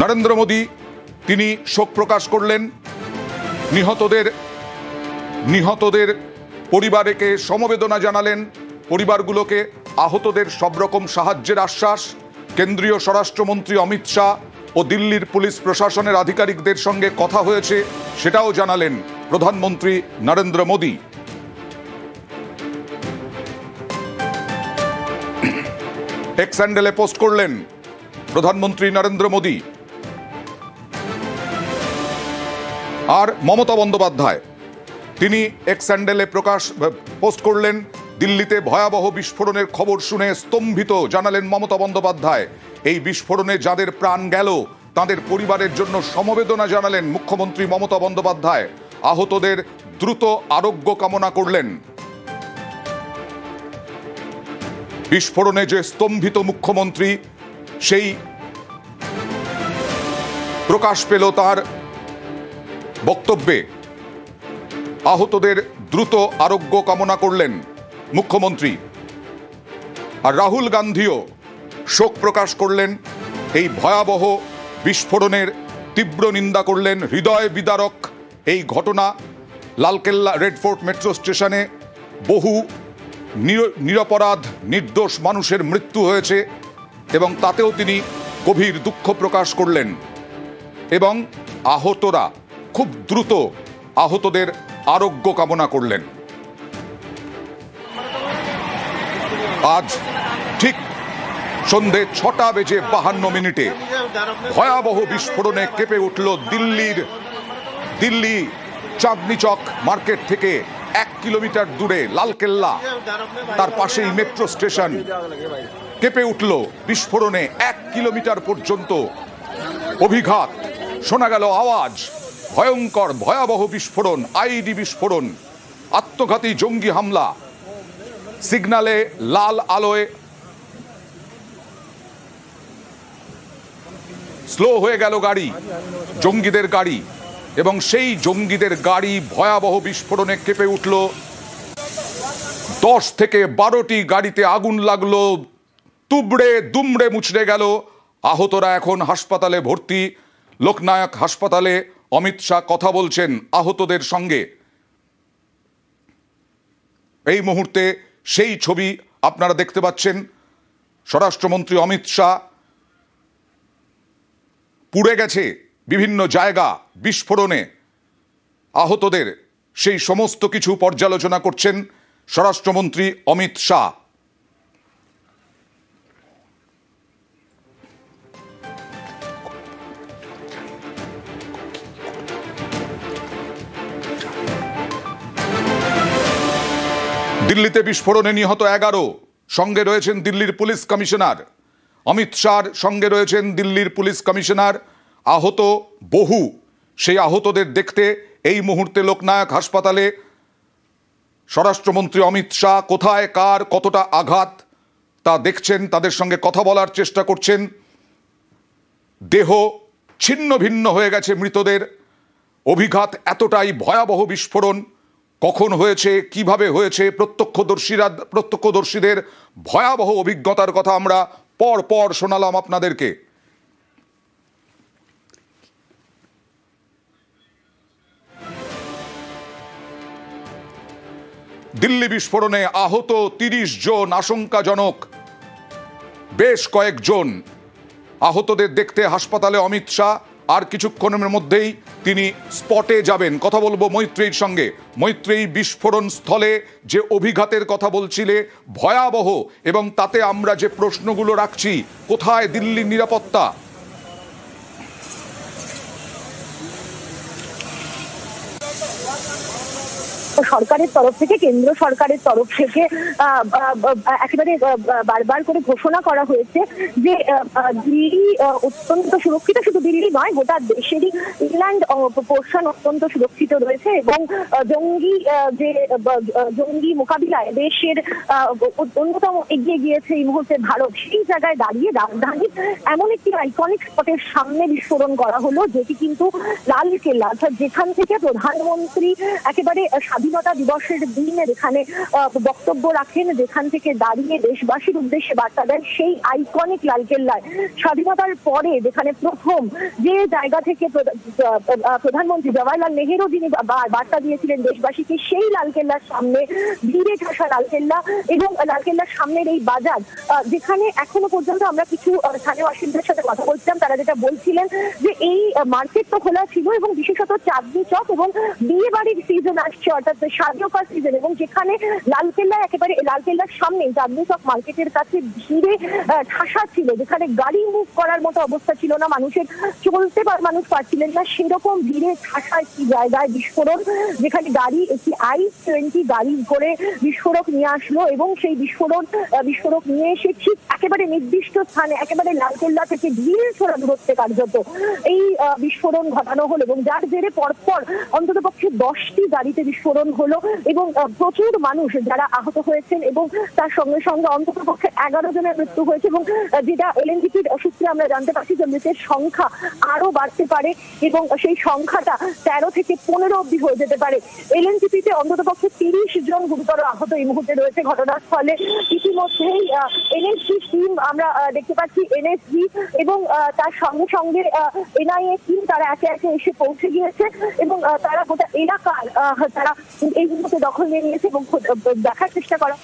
নরেন্দ্র মোদী তিনি শোক প্রকাশ করলেন, নিহতদের পরিবারকে সমবেদনা জানালেন, পরিবারগুলোকে আহতদের সব রকম সাহায্যের আশ্বাস। কেন্দ্রীয় স্বরাষ্ট্রমন্ত্রী অমিত শাহ ও দিল্লির পুলিশ প্রশাসনের আধিকারিকদের সঙ্গে কথা হয়েছে সেটাও জানালেন প্রধানমন্ত্রী নরেন্দ্র মোদী। এক্স হ্যান্ডেলে পোস্ট করলেন প্রধানমন্ত্রী নরেন্দ্র মোদী। আর মমতা বন্দ্যোপাধ্যায় তিনি এক্স হ্যান্ডেলে পোস্ট করলেন, দিল্লিতে ভয়াবহ বিস্ফোরণের খবর শুনে স্তম্ভিত, জানালেন মমতা বন্দ্যোপাধ্যায়। এই বিস্ফোরণে যাদের প্রাণ গেল তাদের পরিবারের জন্য সমবেদনা জানালেন মুখ্যমন্ত্রী মমতা বন্দ্যোপাধ্যায়। আহতদের দ্রুত আরোগ্য কামনা করলেন। বিস্ফোরণে যে স্তম্ভিত মুখ্যমন্ত্রী, সেই প্রকাশ পেল তার বক্তব্যে। আহতদের দ্রুত আরোগ্য কামনা করলেন মুখ্যমন্ত্রী। আর রাহুল গান্ধীও শোক প্রকাশ করলেন, এই ভয়াবহ বিস্ফোরণের তীব্র নিন্দা করলেন। হৃদয় বিদারক এই ঘটনা। লালকেল্লা, রেড ফোর্ট মেট্রো স্টেশনে বহু নিরপরাধ নির্দোষ মানুষের মৃত্যু হয়েছে এবং তাতেও তিনি গভীর দুঃখ প্রকাশ করলেন এবং আহতরা খুব দ্রুত আহতদের আরোগ্য কামনা করলেন। আজ ঠিক সন্ধে 6:52 ভয়াবহ বিস্ফোরণে কেঁপে উঠল দিল্লি চাঁদনি চক মার্কেট থেকে 1 কিলোমিটার দূরে লালকেল্লা, তার পাশেই মেট্রো স্টেশন। কেঁপে উঠল বিস্ফোরণে 1 কিলোমিটার পর্যন্ত অভিঘাত, শোনা গেল আওয়াজ। ভয়ঙ্কর ভয়াবহ বিস্ফোরণ, আইডি বিস্ফোরণ, আত্মঘাতী জঙ্গি হামলা। সিগনালে লাল আলোয় স্লো হয়ে গেল গাড়ি, জঙ্গিদের গাড়ি, এবং সেই জঙ্গিদের গাড়ি ভয়াবহ বিস্ফোরণে কেঁপে উঠল। 10 থেকে 12টি গাড়িতে আগুন লাগলো, তুবড়ে দুমড়ে মুচড়ে গেল। আহতরা এখন হাসপাতালে ভর্তি। লোকনায়ক হাসপাতালে অমিত শাহ কথা বলছেন আহতদের সঙ্গে। এই মুহূর্তে সেই ছবি আপনারা দেখতে পাচ্ছেন। স্বরাষ্ট্রমন্ত্রী অমিত শাহ, পুড়ে গেছে বিভিন্ন জায়গা বিস্ফোরণে, আহতদের সেই সমস্ত কিছু পর্যালোচনা করছেন স্বরাষ্ট্রমন্ত্রী অমিত শাহ। দিল্লিতে বিস্ফোরণে নিহত 11, সঙ্গে রয়েছেন দিল্লির পুলিশ কমিশনার। অমিত শাহর সঙ্গে রয়েছেন দিল্লির পুলিশ কমিশনার। আহত বহু, সেই আহতদের দেখতে এই মুহূর্তে লোকনায়ক হাসপাতালে স্বরাষ্ট্রমন্ত্রী অমিত শাহ কোথায় কার কতটা আঘাত তা দেখছেন, তাদের সঙ্গে কথা বলার চেষ্টা করছেন। দেহ ছিন্ন ভিন্ন হয়ে গেছে মৃতদের। অভিঘাত এতটাই ভয়াবহ, বিস্ফোরণ কখন হয়েছে, কিভাবে হয়েছে, প্রত্যক্ষদর্শীদের ভয়াবহ অভিজ্ঞতার কথা আমরা পর পর শোনালাম আপনাদেরকে। দিল্লি বিস্ফোরণে আহত 30 জন, আশঙ্কাজনক বেশ কয়েকজন। আহতদের দেখতে হাসপাতালে অমিত শাহ, আর কিছুক্ষণের মধ্যেই তিনি স্পটে যাবেন। কথা বলবো মৈত্রেয়ীর সঙ্গে। মৈত্রেয়ী, বিস্ফোরণ স্থলে যে অভিঘাতের কথা বলছিলে ভয়াবহ, এবং তাতে আমরা যে প্রশ্নগুলো রাখছি, কোথায় দিল্লির নিরাপত্তা? সরকারের তরফ থেকে, কেন্দ্র সরকারের তরফ থেকে একেবারে বারবার করে ঘোষণা করা হয়েছে যে দিল্লি অত্যন্ত সুরক্ষিত। শুধু দিল্লি নয়, গোটা দেশেরই ইনল্যান্ড পোর্শন অত্যন্ত সুরক্ষিত রয়েছে এবং জঙ্গি মোকাবিলায় দেশের অন্যতম এগিয়ে গিয়েছে এই মুহূর্তে ভারত। সেই জায়গায় দাঁড়িয়ে রাজধানীর এমন একটি আইকনিক স্পটের সামনে বিস্ফোরণ করা হলো, যেটি কিন্তু লালকেল্লা, অর্থাৎ যেখান থেকে প্রধানমন্ত্রী একেবারে স্বাধীন স্বাধীনতা দিবসের দিন যেখানে বক্তব্য রাখেন, যেখান থেকে দাঁড়িয়ে দেশবাসীর উদ্দেশ্যে বার্তা দেন, সেই আইকনিক লালকেল্লায় স্বাধীনতার পরে যেখানে প্রথম যে জায়গা থেকে প্রধানমন্ত্রী জওয়াহরলাল নেহেরু যিনি বার্তা দিয়েছিলেন দেশবাসীকে, সেই লালকেল্লার সামনে ভিড়ে ঠাসা লালকেল্লা এবং লালকেল্লার সামনের এই বাজার, যেখানে এখনো পর্যন্ত আমরা কিছু স্থানীয় বাসিন্দাদের সাথে কথা বলছিলাম, তারা যেটা বলছিলেন যে এই মার্কেট তো খোলা ছিল এবং বিশেষত চাঁদনি চক এবং বিয়ে বাড়ির সিজন আসছে, অর্থাৎ স্বাধীনতার সিজন, এবং যেখানে লালকেল্লা একেবারে লালকেল্লার সামনে চাঁদনি চক মার্কেটের কাছে ভিড়ে ঠাসা ছিল, যেখানে গাড়ি মুভ করার মতো অবস্থা ছিল না, মানুষের চলতে মানুষ পারছিলেন না, সেরকম ভিড়ে ঠাসা একটি জায়গায় বিস্ফোরণ, যেখানে গাড়ি একটি i20 গাড়ি করে বিস্ফোরক নিয়ে আসলো এবং সেই বিস্ফোরক নিয়ে এসে ঠিক একেবারে নির্দিষ্ট স্থানে একেবারে লালকেল্লা থেকে ঢিল ছোড়া দূরত্বে কার্যত এই বিস্ফোরণ ঘটানো হলো, এবং যার জেরে পরপর অন্তত পক্ষে 10টি গাড়িতে বিস্ফোরণ হলো এবং প্রচুর মানুষ যারা আহত হয়েছেন এবং তার সঙ্গে সঙ্গে অন্তত পক্ষে 11 জনের মৃত্যু হয়েছে, এবং যেটা এলএনজিপির সূত্রে আমরা জানতে পারছি যে মৃতের সংখ্যা আরো বাড়তে পারে এবং সেই সংখ্যাটা 13 থেকে 15 অব্দি হয়ে যেতে পারে। এলএনজিপিতে অন্তত পক্ষে 30 জন গুরুতর আহত এই মুহূর্তে রয়েছে ঘটনাস্থলে। ইতিমধ্যেই এনএসজি টিম আমরা দেখতে পাচ্ছি, এনএসজি এবং তার সঙ্গে সঙ্গে এনআইএ টিম তারা একে একে এসে পৌঁছে গিয়েছে এবং তারা গোটা এলাকার তারা এই মুহূর্তে দখল নিয়ে নিয়েছে এবং দেখার চেষ্টা করা